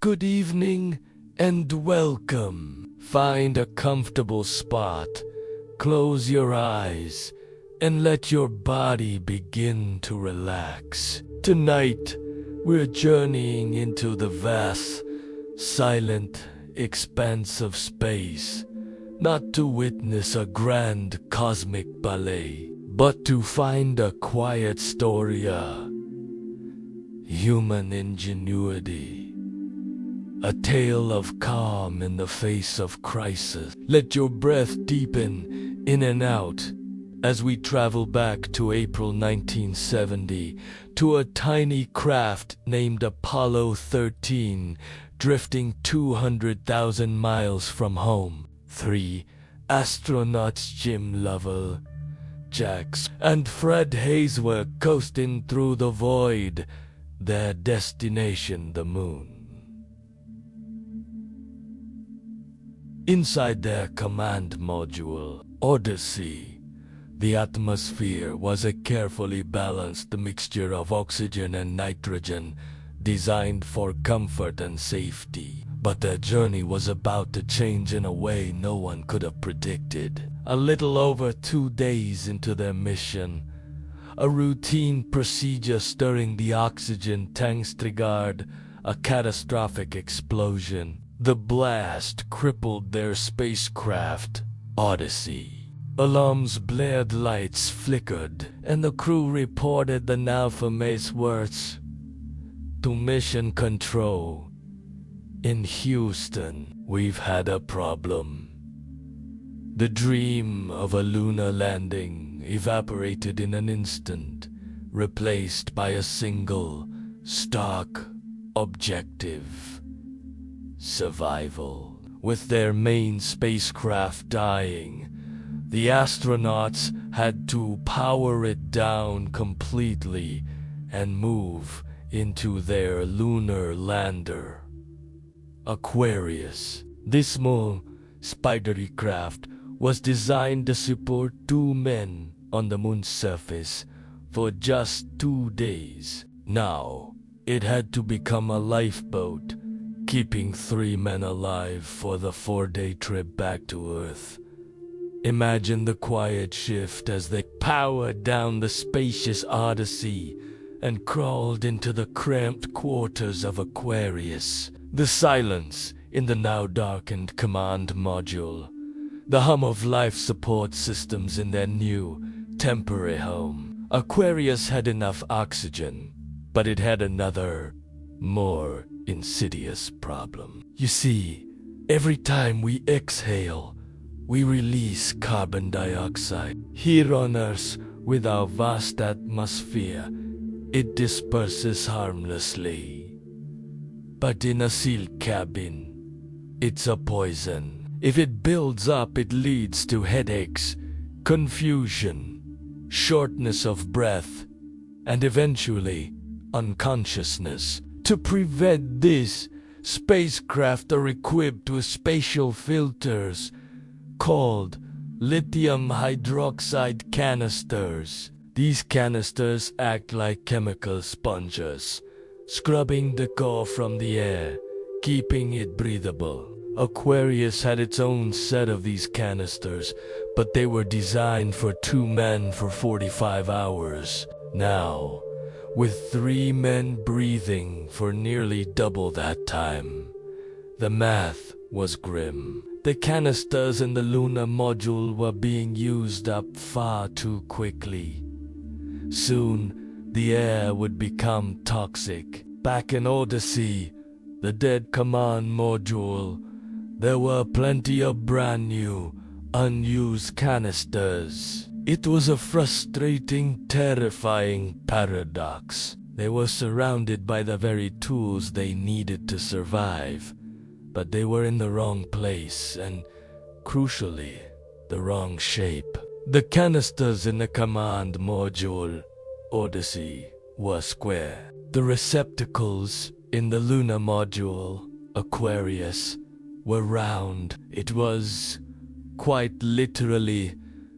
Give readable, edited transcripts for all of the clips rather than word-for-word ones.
good evening, and welcome. Find a comfortable spot, close your eyes, and let your body begin to relax. Tonight, we're journeying into the vast, silent expanse of space, not to witness a grand cosmic ballet, but to find a quiet story of human ingenuity, a tale of calm in the face of crisis. Let your breath deepen in and out as we travel back to April 1970 to a tiny craft named Apollo 13, drifting 200,000 miles from home. 3 astronauts, Jim Lovell, Jax, and Fred Hayes, were coasting through the void, their destination the moon. Inside their command module, Odyssey, the atmosphere was a carefully balanced mixture of oxygen and nitrogen, designed for comfort and safety. But their journey was about to change in a way no one could have predicted. A little over 2 days into their mission, a routine procedure stirring the oxygen tanks triggered a catastrophic explosion. The blast crippled their spacecraft, Odyssey. Alarms blared, lights flickered, and the crew reported the now famous words to Mission Control. In Houston, we've had a problem. The dream of a lunar landing evaporated in an instant, replaced by a single, stark objective: survival. With their main spacecraft dying, the astronauts had to power it down completely and move into their lunar lander, Aquarius. This small, spidery craft was designed to support 2 men on the moon's surface for just 2 days. Now, it had to become a lifeboat, keeping 3 men alive for the 4-day trip back to Earth. Imagine the quiet shift as they powered down the spacious Odyssey and crawled into the cramped quarters of Aquarius. The silence in the now darkened command module, the hum of life support systems in their new, temporary home. Aquarius had enough oxygen, but it had another, more insidious problem. You see, every time we exhale, we release carbon dioxide. Here on Earth, with our vast atmosphere, it disperses harmlessly. But in a sealed cabin, it's a poison. If it builds up, it leads to headaches, confusion, shortness of breath, and eventually unconsciousness. To prevent this, spacecraft are equipped with spatial filters called lithium hydroxide canisters. These canisters act like chemical sponges, scrubbing the core from the air, keeping it breathable. Aquarius had its own set of these canisters, but they were designed for 2 men for 45 hours. Now, with 3 men breathing for nearly double that time, the math was grim. The canisters in the lunar module were being used up far too quickly. Soon, the air would become toxic. Back in Odyssey, the dead command module, there were plenty of brand new, unused canisters. It was a frustrating, terrifying paradox. They were surrounded by the very tools they needed to survive, but they were in the wrong place and, crucially, the wrong shape. The canisters in the command module, Odyssey, were square. The receptacles in the lunar module, Aquarius, were round. It was, quite literally,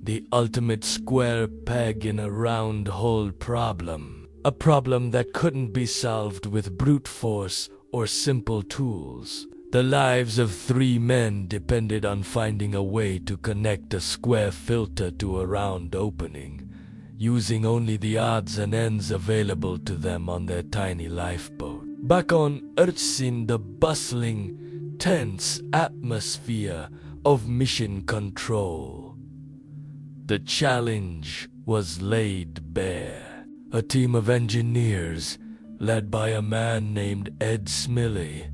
the ultimate square peg in a round hole problem. A problem that couldn't be solved with brute force or simple tools. The lives of 3 men depended on finding a way to connect a square filter to a round opening, using only the odds and ends available to them on their tiny lifeboat. Back on Earth, in the bustling, tense atmosphere of mission control, the challenge was laid bare. A team of engineers, led by a man named Ed Smiley,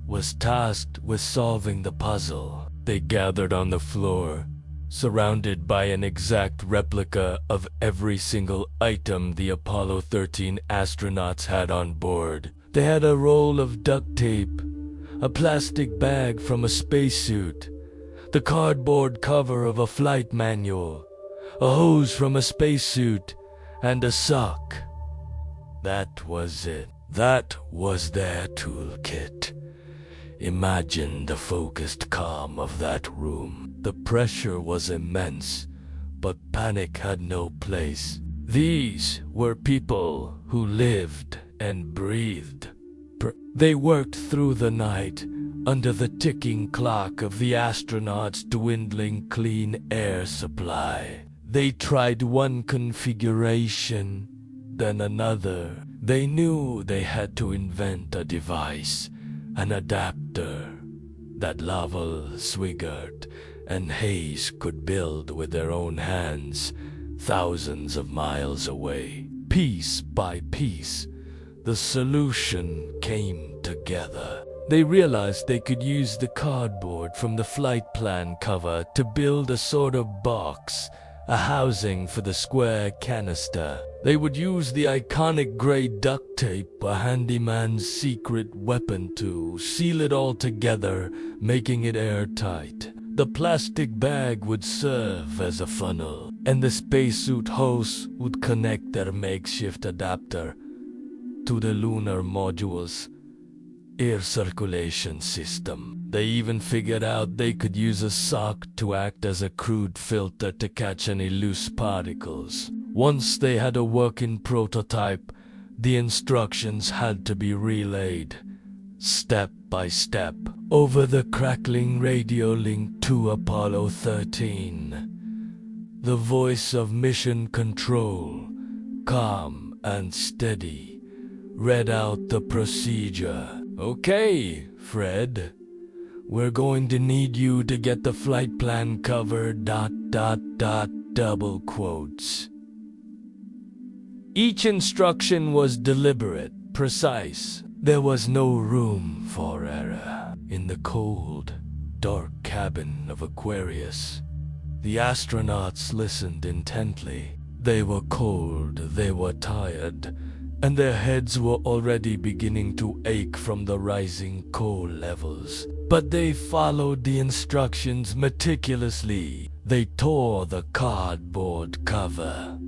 was tasked with solving the puzzle. They gathered on the floor, surrounded by an exact replica of every single item the Apollo 13 astronauts had on board. They had a roll of duct tape, a plastic bag from a spacesuit, the cardboard cover of a flight manual, a hose from a spacesuit, and a sock. That was it. That was their toolkit. Imagine the focused calm of that room. The pressure was immense, but panic had no place. These were people who lived and breathed. They worked through the night under the ticking clock of the astronauts' dwindling clean air supply. They tried one configuration, then another. They knew they had to invent a device, an adapter, that Lovell, Swigert, and Hayes could build with their own hands, thousands of miles away. Piece by piece, the solution came together. They realized they could use the cardboard from the flight plan cover to build a sort of box, a housing for the square canister. They would use the iconic gray duct tape, a handyman's secret weapon, to seal it all together, making it airtight. The plastic bag would serve as a funnel, and the spacesuit host would connect their makeshift adapter to the lunar module's air circulation system. They even figured out they could use a sock to act as a crude filter to catch any loose particles. Once they had a working prototype, the instructions had to be relayed, step by step, over the crackling radio link to Apollo 13. The voice of mission control, calm and steady, read out the procedure. "Okay, Fred. We're going to need you to get the flight plan covered, ... double quotes." Each instruction was deliberate, precise. There was no room for error. In the cold, dark cabin of Aquarius, the astronauts listened intently. They were cold, they were tired, and their heads were already beginning to ache from the rising coal levels. But they followed the instructions meticulously. They tore the cardboard cover,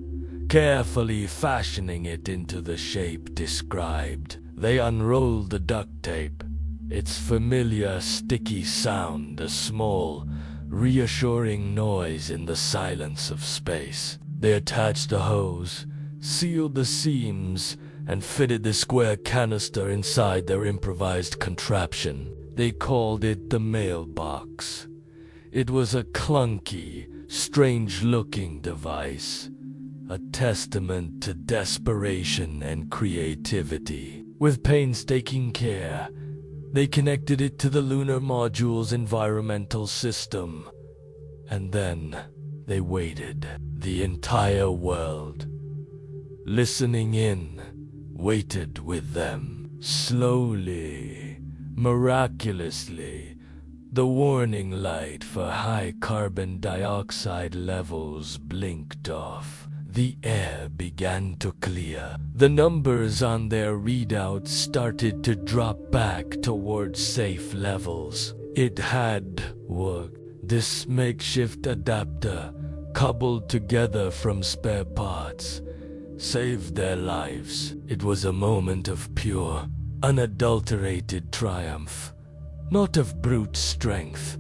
carefully fashioning it into the shape described. They unrolled the duct tape, its familiar sticky sound a small, reassuring noise in the silence of space. They attached a hose, sealed the seams, and fitted the square canister inside their improvised contraption. They called it the mailbox. It was a clunky, strange-looking device, a testament to desperation and creativity. With painstaking care, they connected it to the lunar module's environmental system. And then they waited. The entire world, listening in, waited with them. Slowly, miraculously, the warning light for high carbon dioxide levels blinked off. The air began to clear. The numbers on their readouts started to drop back towards safe levels. It had worked. This makeshift adapter, cobbled together from spare parts, saved their lives. It was a moment of pure, unadulterated triumph, not of brute strength,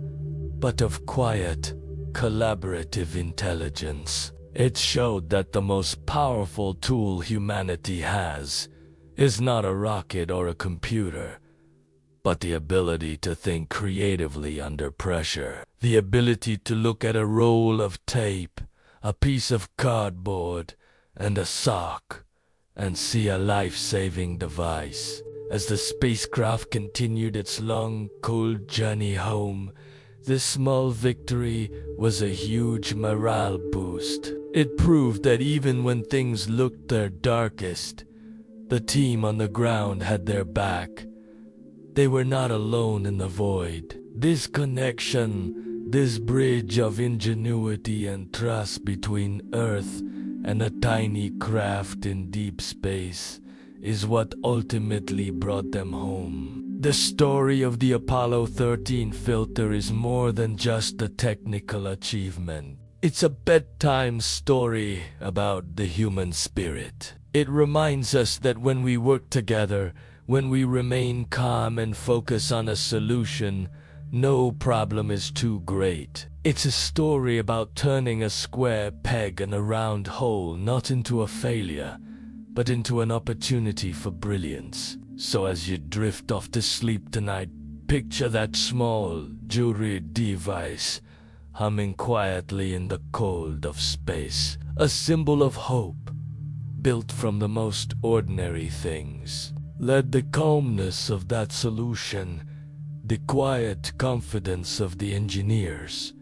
but of quiet, collaborative intelligence. It showed that the most powerful tool humanity has is not a rocket or a computer, but the ability to think creatively under pressure. The ability to look at a roll of tape, a piece of cardboard, and a sock, and see a life-saving device. As the spacecraft continued its long, cold journey home, this small victory was a huge morale boost. It proved that even when things looked their darkest, the team on the ground had their back. They were not alone in the void. This connection, this bridge of ingenuity and trust between Earth and a tiny craft in deep space, is what ultimately brought them home. The story of the Apollo 13 filter is more than just a technical achievement. It's a bedtime story about the human spirit. It reminds us that when we work together, when we remain calm and focus on a solution, no problem is too great. It's a story about turning a square peg in a round hole not into a failure, but into an opportunity for brilliance. So as you drift off to sleep tonight, picture that small, jewelry device humming quietly in the cold of space, a symbol of hope, built from the most ordinary things. Let the calmness of that solution, the quiet confidence of the engineers,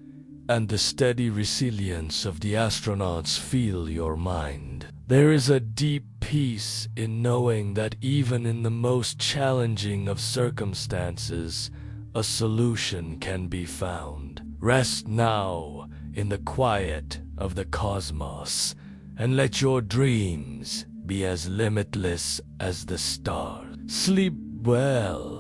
and the steady resilience of the astronauts fill your mind. There is a deep peace in knowing that even in the most challenging of circumstances, a solution can be found. Rest now in the quiet of the cosmos, and let your dreams be as limitless as the stars. Sleep well.